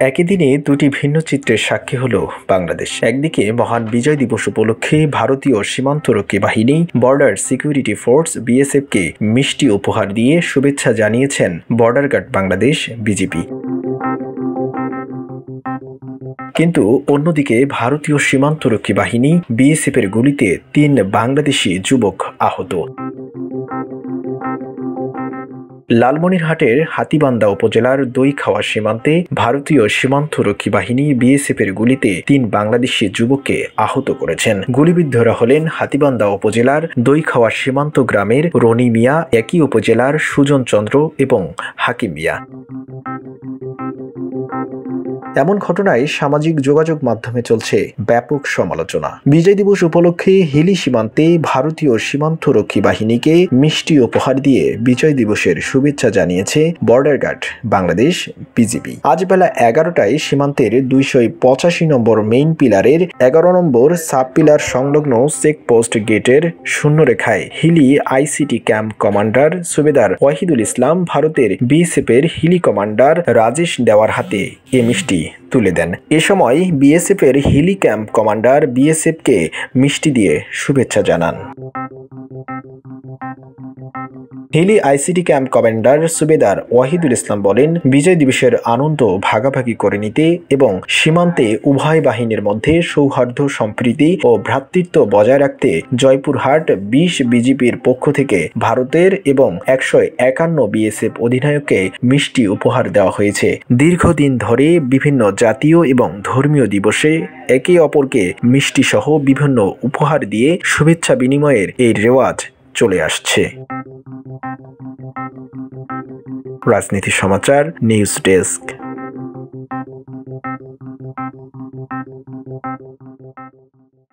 একই দিনে দুটি ভিন্ন চিত্রের সাক্ষী হল বাংলাদেশ। একদিকে মহান বিজয় দিবস উপলক্ষে ভারতীয় সীমান্তরক্ষী বাহিনী বর্ডার সিকিউরিটি ফোর্স বিএসএফকে মিষ্টি উপহার দিয়ে শুভেচ্ছা জানিয়েছেন বর্ডার গার্ড বাংলাদেশ বিজিবি। কিন্তু অন্যদিকে ভারতীয় সীমান্তরক্ষী বাহিনী বিএসএফের গুলিতে ৩ বাংলাদেশি যুবক আহত। লালমনিরহাটের হাতীবান্ধা উপজেলার দইখাওয়া সীমান্তে ভারতীয় সীমান্তরক্ষী বাহিনী বিএসএফের গুলিতে ৩ বাংলাদেশি যুবককে আহত করেছেন। গুলিবিদ্ধরা হলেন হাতীবান্ধা উপজেলার দইখাওয়া সীমান্ত গ্রামের রনি মিয়া, একই উপজেলার সুজন চন্দ্র এবং হাকিম মিয়া। এমন ঘটনায় সামাজিক যোগাযোগ মাধ্যমে চলছে ব্যাপক সমালোচনা। বিজয় দিবস উপলক্ষে হিলি সীমান্তে ভারতীয় সীমান্তরক্ষী বাহিনীকে মিষ্টি উপহার দিয়ে বিজয় দিবসের শুভেচ্ছা জানিয়েছে বর্ডার গার্ড বাংলাদেশ বিজিবি। আজ বেলা ১১টায় সীমান্তের ২৮৫ নম্বর মেইন পিলারের ১১ নম্বর সাব পিলার সংলগ্ন চেকপোস্ট গেটের শূন্যরেখায় হিলি আইসিটি ক্যাম্প কমান্ডার সুবেদার ওয়াহিদুল ইসলাম ভারতের বিএসএফের হিলি কমান্ডার রাজেশ দেওয়ার হাতে এ মিষ্টি তুলে দেন। এ সময় বিএসএফের হিলি ক্যাম্প কমান্ডার বিএসএফকে মিষ্টি দিয়ে শুভেচ্ছা জানান। হিলি আইসিটি ক্যাম্প কমান্ডার সুবেদার ওয়াহিদুল ইসলাম বলেন, বিজয় দিবসের আনন্দ ভাগাভাগি করে নিতে এবং সীমান্তে উভয় বাহিনীর মধ্যে সৌহার্দ্য, সম্প্রীতি ও ভ্রাতৃত্ব বজায় রাখতে জয়পুরহাট ২০ বিজিবির পক্ষ থেকে ভারতের এবং ১৫১ বিএসএফ অধিনায়ককে মিষ্টি উপহার দেওয়া হয়েছে। দীর্ঘদিন ধরে বিভিন্ন জাতীয় এবং ধর্মীয় দিবসে একে অপরকে মিষ্টি সহ বিভিন্ন উপহার দিয়ে শুভেচ্ছা বিনিময়ের এই রেওয়াজ চলে আসছে। রাজনীতি সমাচার নিউজ ডেস্ক।